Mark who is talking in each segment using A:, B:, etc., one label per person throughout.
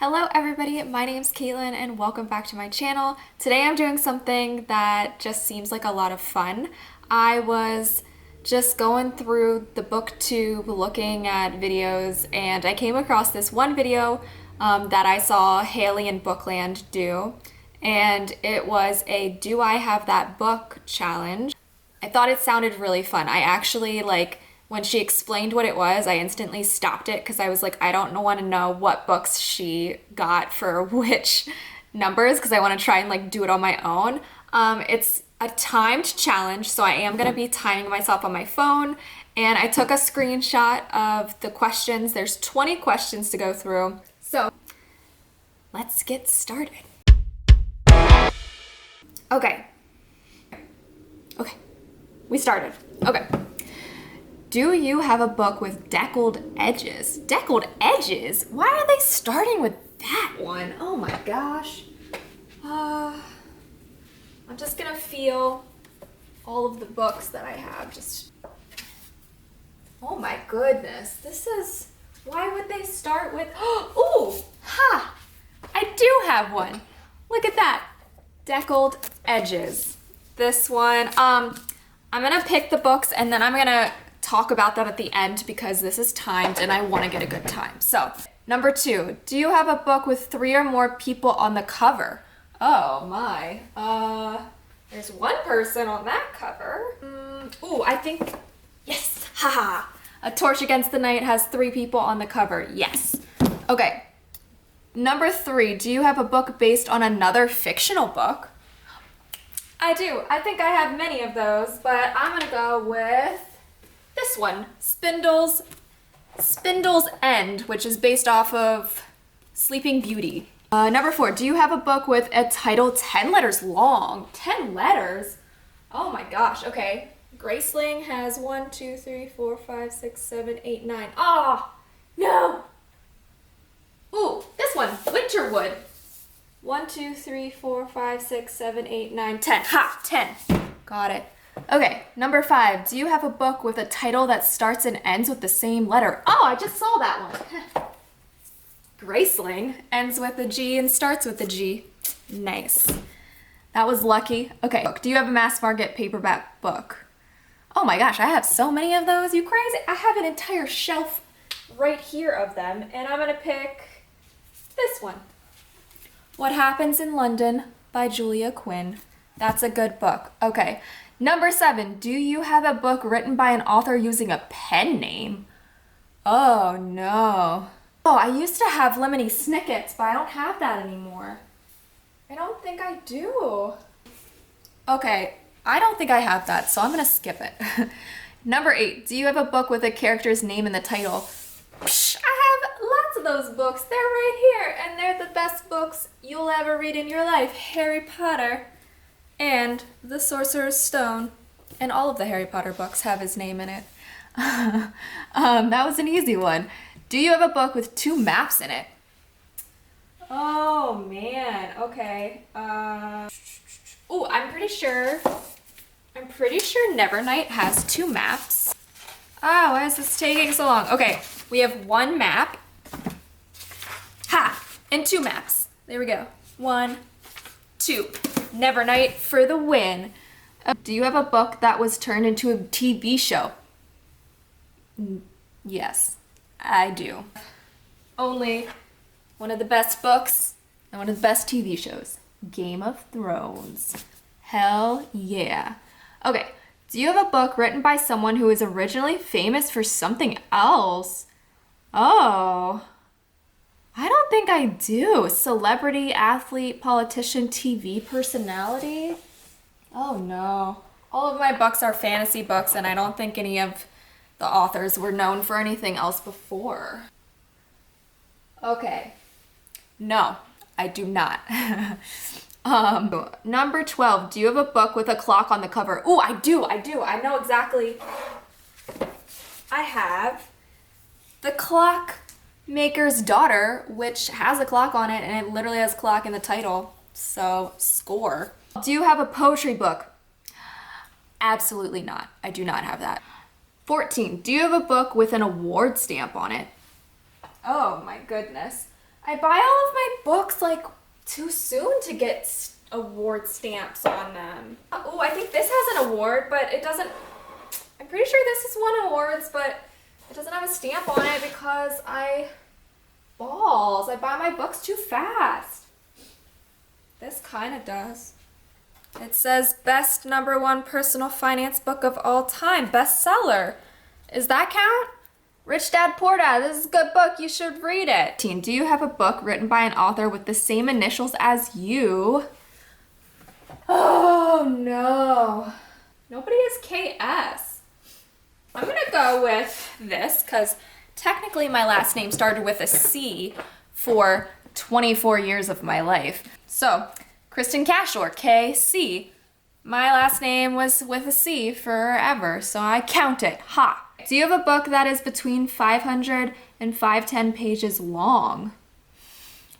A: Hello everybody, my name's Caitlin and welcome back to my channel. Today I'm doing something that just seems like a lot of fun. I was just going through the booktube looking at videos and I came across this one video that I saw Hailey and Bookland do, and it was a Do I Have That Book challenge. I thought it sounded really fun. I actually when she explained what it was, I instantly stopped it because I was like, I don't want to know what books she got for which numbers because I want to try and do it on my own. It's a timed challenge, so I am going to be timing myself on my phone, and I took a screenshot of the questions. There's 20 questions to go through, so let's get started. Okay, we started. Okay. Do you have a book with deckled edges? Deckled edges? Why are they starting with that one? Oh my gosh. I'm just gonna feel all of the books that I have. Oh my goodness. Why would they start with, ooh, ha! I do have one. Look at that. Deckled edges. This one, I'm gonna pick the books and then I'm gonna talk about that at the end because this is timed and I want to get a good time. So, number 2, do you have a book with 3 or more people on the cover? Oh my. There's one person on that cover. Ooh, I think, yes, haha. A Torch Against the Night has 3 people on the cover, yes. Okay, number 3, do you have a book based on another fictional book? I do. I think I have many of those, but I'm gonna go with this one, Spindle's End, which is based off of Sleeping Beauty. Number 4, do you have a book with a title 10 letters long? 10 letters? Oh my gosh, okay. Graceling has 1, 2, 3, 4, 5, 6, 7, 8, 9. Ah, no! Ooh, this one, Winterwood. 1, 2, 3, 4, 5, 6, 7, 8, 9, 10. Ha, 10. Got it. Okay, number 5, do you have a book with a title that starts and ends with the same letter? Oh, I just saw that one. Graceling ends with a G and starts with a G. Nice. That was lucky. Okay, do you have a mass market paperback book? Oh my gosh, I have so many of those. You crazy? I have an entire shelf right here of them, and I'm gonna pick this one. What Happens in London by Julia Quinn. That's a good book. Okay. Number 7, do you have a book written by an author using a pen name? Oh no. Oh, I used to have Lemony Snicket's, but I don't have that anymore. I don't think I do. Okay, I don't think I have that, so I'm gonna skip it. Number 8, do you have a book with a character's name in the title? Psh, I have lots of those books. They're right here, and they're the best books you'll ever read in your life. Harry Potter and The Sorcerer's Stone, and all of the Harry Potter books have his name in it. That was an easy one. Do you have a book with 2 maps in it? Oh man, okay. Oh, I'm pretty sure Nevernight has 2 maps. Ah, why is this taking so long? Okay, we have 1 map. Ha! And 2 maps. There we go. 1, 2. Nevernight for the win. Do you have a book that was turned into a TV show? Yes, I do. Only one of the best books and one of the best TV shows. Game of Thrones. Hell yeah. Okay, do you have a book written by someone who is originally famous for something else? Oh, I don't think I do. Celebrity, athlete, politician, TV personality? Oh no. All of my books are fantasy books and I don't think any of the authors were known for anything else before. Okay. No, I do not. Number 12, do you have a book with a clock on the cover? Ooh, I do. I know exactly. I have The Clockmaker's Daughter, which has a clock on it, and it literally has clock in the title. So, score. Do you have a poetry book? Absolutely not. I do not have that. 14, do you have a book with an award stamp on it? Oh my goodness. I buy all of my books like too soon to get award stamps on them. Oh, I think this has an award, but it doesn't. I'm pretty sure this has won awards, but it doesn't have a stamp on it because I buy my books too fast. This kind of does. It says best #1 personal finance book of all time, bestseller. Does that count? Rich Dad Poor Dad, this is a good book, you should read it. Do you have a book written by an author with the same initials as you? Oh no. Nobody is KS. I'm gonna go with this because technically my last name started with a C for 24 years of my life. So, Kristen Cashore, KC. My last name was with a C forever, so I count it. Ha! Do you have a book that is between 500 and 510 pages long?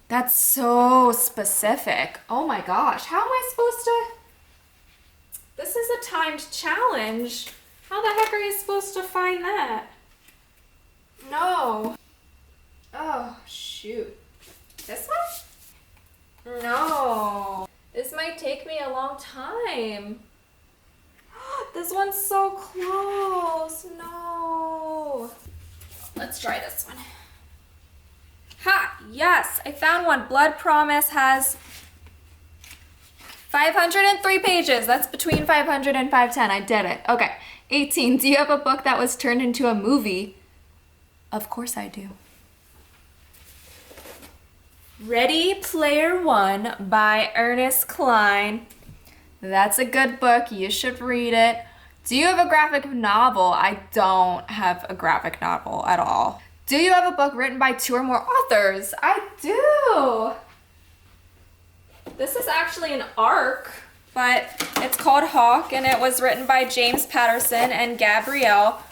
A: That's so specific. Oh my gosh, how am I supposed to? This is a timed challenge. How the heck are you supposed to find that? No. Oh, shoot. This one? No. This might take me a long time. This one's so close. No. Let's try this one. Ha! Yes, I found one. Blood Promise has 503 pages. That's between 500 and 510. I did it. Okay. 18. Do you have a book that was turned into a movie? Of course I do. Ready Player One by Ernest Cline. That's a good book. You should read it. Do you have a graphic novel? I don't have a graphic novel at all. Do you have a book written by 2 or more authors? I do. This is actually an arc, but it's called Hawk, and it was written by James Patterson and Gabrielle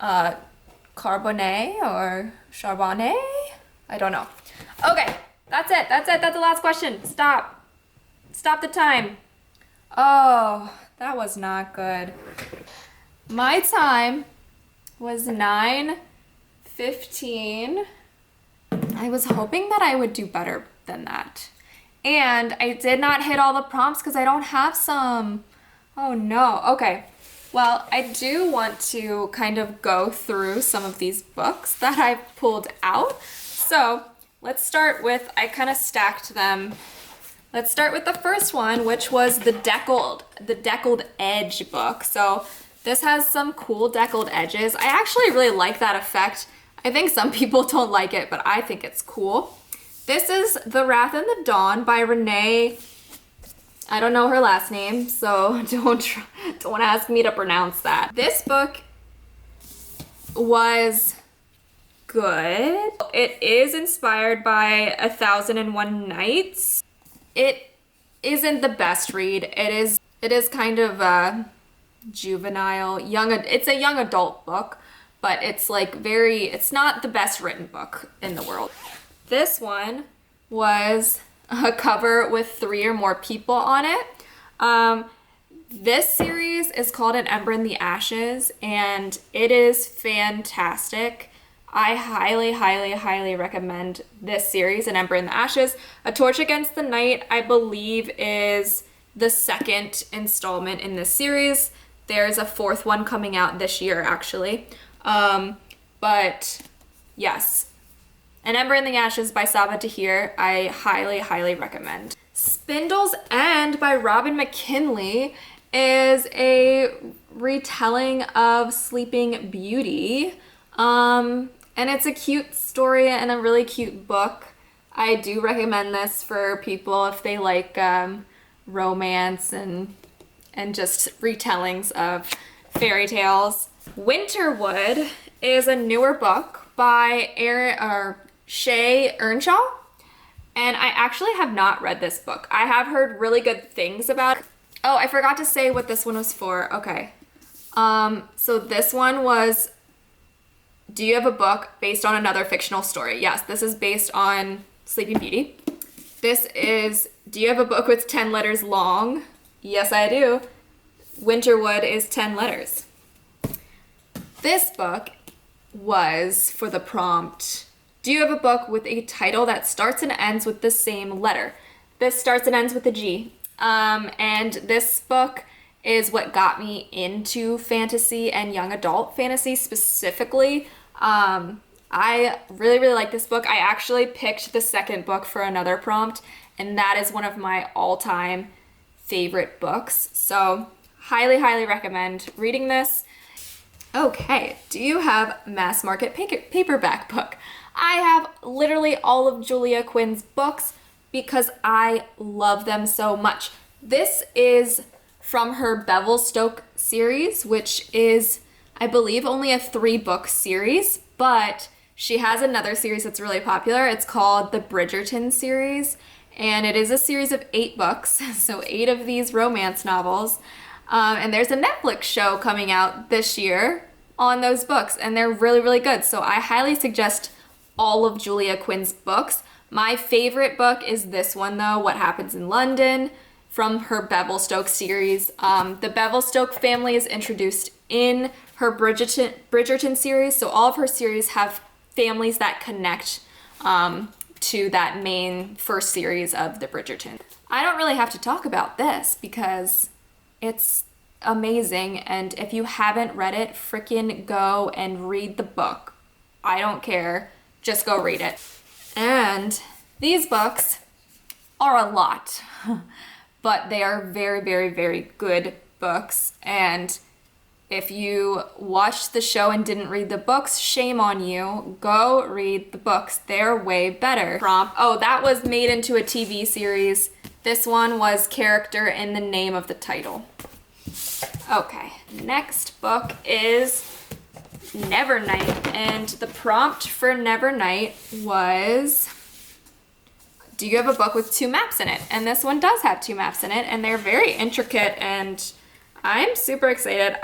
A: Carbonnet or Charbonnet? I don't know. Okay, that's it. That's the last question. Stop the time. Oh, that was not good. My time was 9:15. I was hoping that I would do better than that. And I did not hit all the prompts because I don't have some. Oh no. Okay. Well, I do want to kind of go through some of these books that I've pulled out. So let's start with, I kind of stacked them. Let's start with the first one, which was the deckled edge book. So this has some cool deckled edges. I actually really like that effect. I think some people don't like it, but I think it's cool. This is The Wrath and the Dawn by Renee. I don't know her last name, so don't ask me to pronounce that. This book was good. It is inspired by 1001 Nights. It isn't the best read. It is kind of a juvenile, it's a young adult book, but it's like it's not the best written book in the world. This one was a cover with 3 or more people on it. This series is called An Ember in the Ashes, and it is fantastic. I highly, highly, highly recommend this series, An Ember in the Ashes. A Torch Against the Night, I believe, is the 2nd installment in this series. There's a 4th one coming out this year, actually. But yes, An Ember in the Ashes by Saba Tahir, I highly, highly recommend. Spindle's End by Robin McKinley is a retelling of Sleeping Beauty. And it's a cute story and a really cute book. I do recommend this for people if they like romance and just retellings of fairy tales. Winterwood is a newer book by Shay Earnshaw, and I actually have not read this book. I have heard really good things about it. Oh, I forgot to say what this one was for. Okay. So this one was, do you have a book based on another fictional story? Yes, this is based on Sleeping Beauty. This is, do you have a book with 10 letters long? Yes, I do. Winterwood is 10 letters. This book was for the prompt Do you have a book with a title that starts and ends with the same letter? This starts and ends with a G. And this book is what got me into fantasy and young adult fantasy specifically. I really, really like this book. I actually picked the second book for another prompt, and that is one of my all-time favorite books. So highly, highly recommend reading this. Okay, do you have mass market paperback book? I have literally all of Julia Quinn's books because I love them so much. This is from her Bevelstoke series, which is, I believe, only a 3-book series, but she has another series that's really popular. It's called the Bridgerton series, and it is a series of 8 books, so 8 of these romance novels. And there's a Netflix show coming out this year on those books, and they're really, really good. So I highly suggest all of Julia Quinn's books. My favorite book is this one though, What Happens in London, from her Bevelstoke series. The Bevelstoke family is introduced in her Bridgerton series, so all of her series have families that connect to that main first series of the Bridgerton. I don't really have to talk about this because it's amazing, and if you haven't read it, freaking go and read the book. I don't care. Just go read it. And these books are a lot, but they are very, very, very good books. And if you watched the show and didn't read the books, shame on you. Go read the books. They're way better. Oh, that was made into a TV series. This one was character in the name of the title. Okay, next book is Nevernight, and the prompt for Nevernight was, do you have a book with 2 maps in it? And this one does have 2 maps in it, and they're very intricate, and I'm super excited.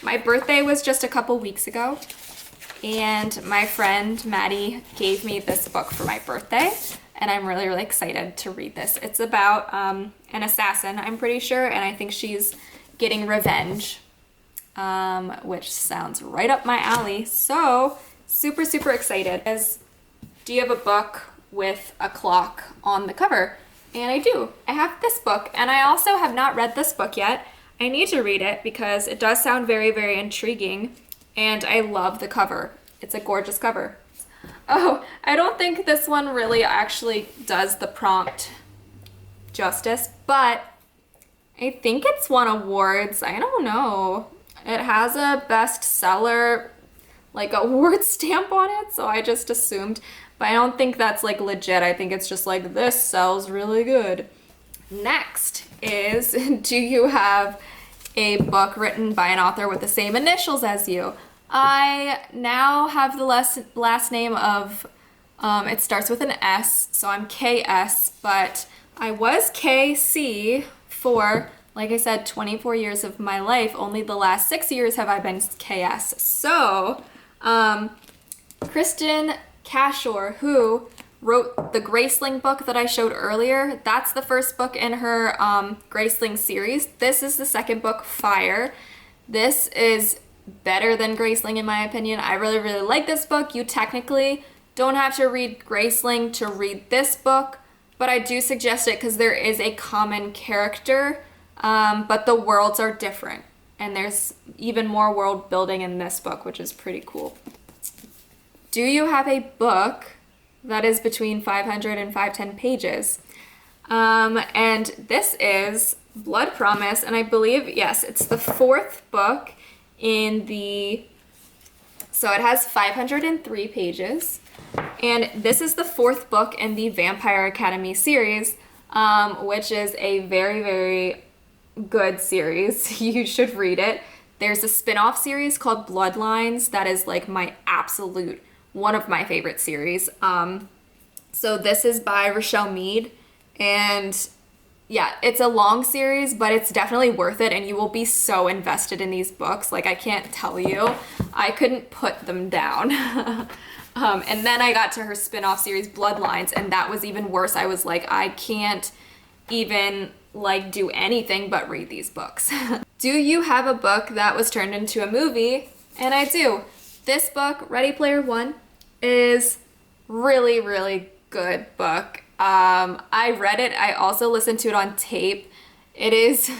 A: My birthday was just a couple weeks ago, and my friend Maddie gave me this book for my birthday, and I'm really, really excited to read this. It's about an assassin, I'm pretty sure, and I think she's getting revenge. Which sounds right up my alley. So super, super excited. Do you have a book with a clock on the cover? And I do. I have this book, and I also have not read this book yet. I need to read it because it does sound very, very intriguing, and I love the cover. It's a gorgeous cover. Oh, I don't think this one really actually does the prompt justice, but I think it's won awards. I don't know. It has a bestseller, like, award stamp on it, so I just assumed. But I don't think that's, like, legit. I think it's just like, this sells really good. Next is, do you have a book written by an author with the same initials as you? I now have the last name of, it starts with an S, so I'm KS, but I was KC for, like I said, 24 years of my life. Only the last 6 years have I been KS. So, Kristen Cashore, who wrote the Graceling book that I showed earlier, that's the first book in her Graceling series. This is the second book, Fire. This is better than Graceling in my opinion. I really, really like this book. You technically don't have to read Graceling to read this book, but I do suggest it because there is a common character. But the worlds are different, and there's even more world building in this book, which is pretty cool. Do you have a book that is between 500 and 510 pages? And this is Blood Promise, and I believe, yes, it's the 4th book in the, so it has 503 pages, and this is the 4th book in the Vampire Academy series, which is a very, very good series. You should read it. There's a spin-off series called Bloodlines that is like my absolute, one of my favorite series. So this is by Rochelle Mead, and yeah, it's a long series, but it's definitely worth it, and you will be so invested in these books. Like, I can't tell you. I couldn't put them down. And then I got to her spin-off series, Bloodlines, and that was even worse. I was like, I can't even like do anything but read these books. Do you have a book that was turned into a movie? And I do. This book, Ready Player One, is really, really good book. I read it. I also listened to it on tape. It is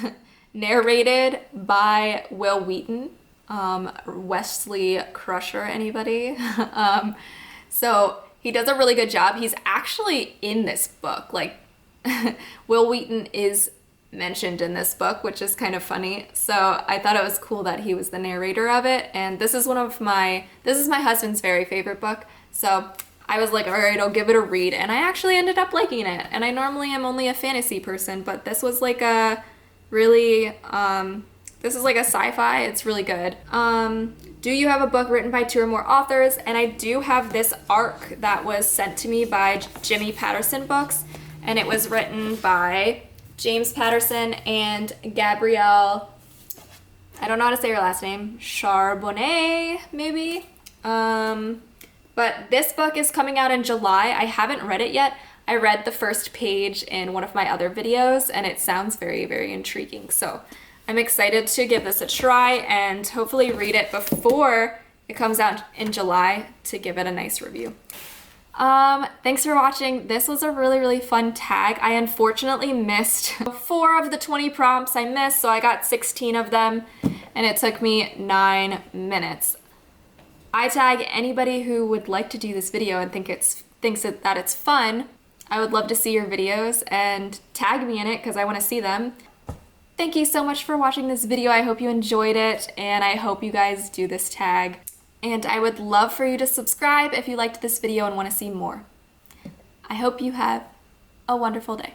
A: narrated by Will Wheaton. Wesley Crusher, anybody? So he does a really good job. He's actually in this book. Like, Will Wheaton is mentioned in this book, which is kind of funny. So I thought it was cool that he was the narrator of it. And this is my husband's very favorite book. So I was like, all right, I'll give it a read. And I actually ended up liking it. And I normally am only a fantasy person, but this was like a really, this is like a sci-fi. It's really good. Do you have a book written by 2 or more authors? And I do have this ARC that was sent to me by Jimmy Patterson Books. And it was written by James Patterson and Gabrielle, I don't know how to say her last name, Charbonnet, maybe? But this book is coming out in July. I haven't read it yet. I read the first page in one of my other videos, and it sounds very, very intriguing. So I'm excited to give this a try and hopefully read it before it comes out in July to give it a nice review. Thanks for watching. This was a really, really fun tag. I unfortunately missed 4 of the 20 prompts I missed, so I got 16 of them, and it took me 9 minutes. I tag anybody who would like to do this video and thinks that it's fun. I would love to see your videos and tag me in it because I want to see them. Thank you so much for watching this video. I hope you enjoyed it, and I hope you guys do this tag. And I would love for you to subscribe if you liked this video and want to see more. I hope you have a wonderful day.